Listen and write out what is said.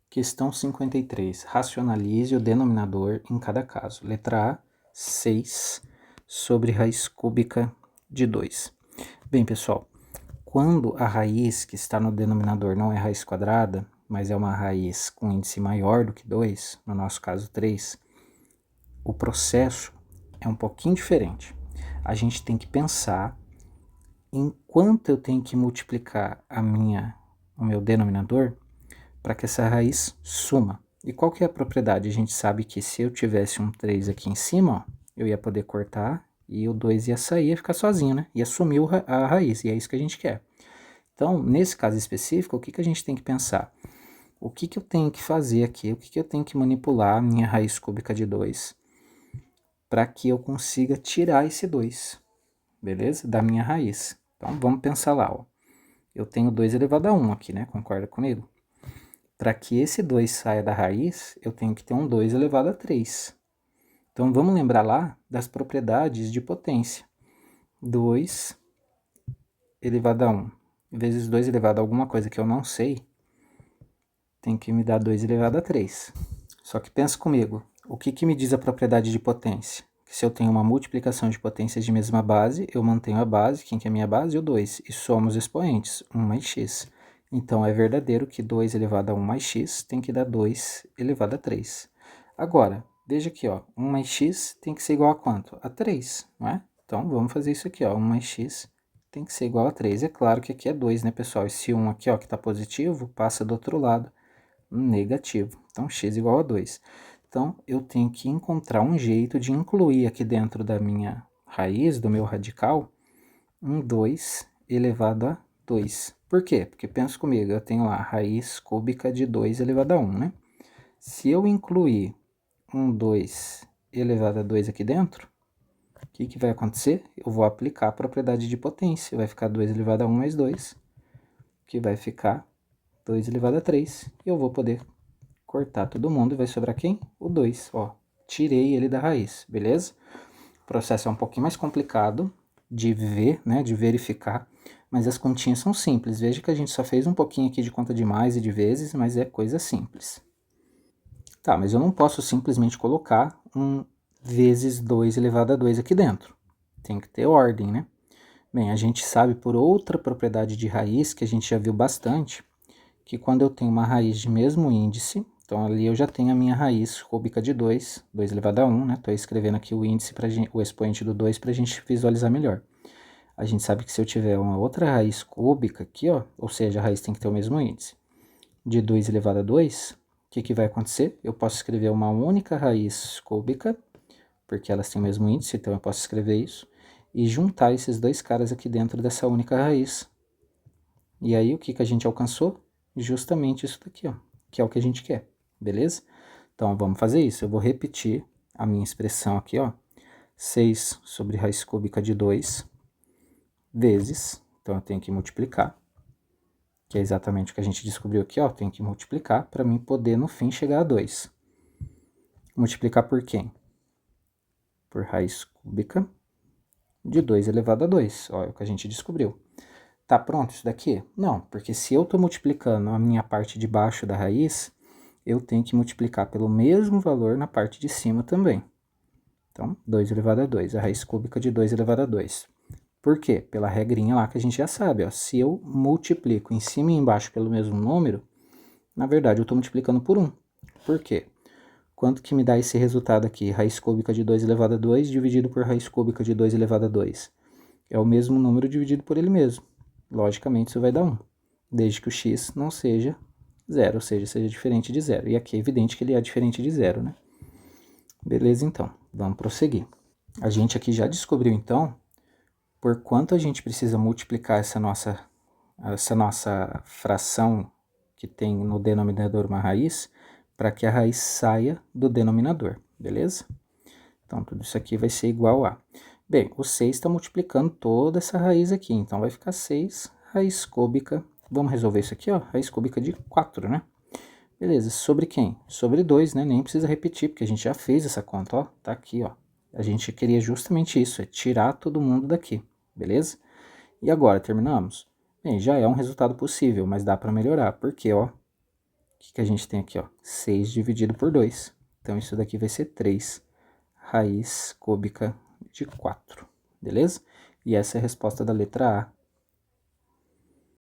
Questão 53. Racionalize o denominador em cada caso. Letra A, 6 sobre raiz cúbica de 2. Bem, pessoal, quando a raiz que está no denominador não é raiz quadrada, mas é uma raiz com índice maior do que 2, no nosso caso 3, o processo é um pouquinho diferente. A gente tem que pensar em quanto eu tenho que multiplicar o meu denominador para que essa raiz suma. E qual que é a propriedade? A gente sabe que se eu tivesse um 3 aqui em cima, ó, eu ia poder cortar e o 2 ia sair, ia ficar sozinho, né? Ia sumir a raiz, e é isso que a gente quer. Então, nesse caso específico, o que, que a gente tem que pensar? O que, que eu tenho que fazer aqui? O que, que eu tenho que manipular a minha raiz cúbica de 2 para que eu consiga tirar esse 2, beleza? Da minha raiz. Então, vamos pensar lá, ó. Eu tenho 2 elevado a 1 aqui, né? Concorda comigo? Para que esse 2 saia da raiz, eu tenho que ter um 2 elevado a 3. Então, vamos lembrar lá das propriedades de potência. 2 elevado a 1 vezes 2 elevado a alguma coisa que eu não sei, tem que me dar 2 elevado a 3. Só que pensa comigo, o que, que me diz a propriedade de potência? Que se eu tenho uma multiplicação de potências de mesma base, eu mantenho a base, quem que é a minha base? O 2, e somo os expoentes, 1 mais x. Então, é verdadeiro que 2 elevado a 1 mais x tem que dar 2 elevado a 3. Agora, veja aqui, ó, 1 mais x tem que ser igual a quanto? A 3, não é? Então, vamos fazer isso aqui, ó, 1 mais x tem que ser igual a 3. É claro que aqui é 2, né, pessoal? Esse 1 aqui, ó, que está positivo, passa do outro lado, negativo. Então, x igual a 2. Então, eu tenho que encontrar um jeito de incluir aqui dentro da minha raiz, do meu radical, um 2 elevado a 2. Por quê? Porque pensa comigo, eu tenho lá a raiz cúbica de 2 elevado a 1, né? Se eu incluir um 2 elevado a 2 aqui dentro, o que, que vai acontecer? Eu vou aplicar a propriedade de potência. Vai ficar 2 elevado a 1 mais 2, que vai ficar 2 elevado a 3. E eu vou poder cortar todo mundo e vai sobrar quem? O 2, ó. Tirei ele da raiz, beleza? O processo é um pouquinho mais complicado de ver, né, de verificar, mas as continhas são simples. Veja que a gente só fez um pouquinho aqui de conta de mais e de vezes, mas é coisa simples. Tá, mas eu não posso simplesmente colocar um vezes 2 elevado a 2 aqui dentro. Tem que ter ordem, né? Bem, a gente sabe por outra propriedade de raiz, que a gente já viu bastante, que quando eu tenho uma raiz de mesmo índice, então ali eu já tenho a minha raiz cúbica de 2, 2 elevado a 1, né? Estou escrevendo aqui o índice, o expoente do 2 para a gente visualizar melhor. A gente sabe que se eu tiver uma outra raiz cúbica aqui, ó, ou seja, a raiz tem que ter o mesmo índice, de 2 elevado a 2, o que, que vai acontecer? Eu posso escrever uma única raiz cúbica, porque elas têm o mesmo índice, então eu posso escrever isso, e juntar esses dois caras aqui dentro dessa única raiz. E aí, o que, que a gente alcançou? Justamente isso daqui, ó, que é o que a gente quer, beleza? Então, vamos fazer isso. Eu vou repetir a minha expressão aqui, ó. 6 sobre raiz cúbica de 2 vezes, então eu tenho que multiplicar, que é exatamente o que a gente descobriu aqui, ó. Tenho que multiplicar para mim poder, no fim, chegar a 2. Multiplicar por quem? Por raiz cúbica de 2 elevado a 2, ó, é o que a gente descobriu. Tá pronto isso daqui? Não, porque se eu estou multiplicando a minha parte de baixo da raiz, eu tenho que multiplicar pelo mesmo valor na parte de cima também. Então, 2 elevado a 2, a raiz cúbica de 2 elevado a 2. Por quê? Pela regrinha lá que a gente já sabe, ó, se eu multiplico em cima e embaixo pelo mesmo número, na verdade eu estou multiplicando por 1. Por quê? Quanto que me dá esse resultado aqui? Raiz cúbica de 2 elevado a 2 dividido por raiz cúbica de 2 elevado a 2. É o mesmo número dividido por ele mesmo. Logicamente isso vai dar 1, desde que o x não seja 0, ou seja, seja diferente de 0. E aqui é evidente que ele é diferente de 0, né? Beleza, então, vamos prosseguir. A gente aqui já descobriu, então, por quanto a gente precisa multiplicar essa nossa fração que tem no denominador uma raiz, para que a raiz saia do denominador, beleza? Então, tudo isso aqui vai ser igual a... Bem, o 6 está multiplicando toda essa raiz aqui, então vai ficar 6 raiz cúbica. Vamos resolver isso aqui, ó, raiz cúbica de 4, né? Beleza, sobre quem? Sobre 2, né? Nem precisa repetir, porque a gente já fez essa conta, ó, tá aqui, ó. A gente queria justamente isso, é tirar todo mundo daqui, beleza? E agora, terminamos? Bem, já é um resultado possível, mas dá para melhorar, porque, ó, que a gente tem aqui, ó? 6 dividido por 2. Então, isso daqui vai ser 3 raiz cúbica de 4, beleza? E essa é a resposta da letra A,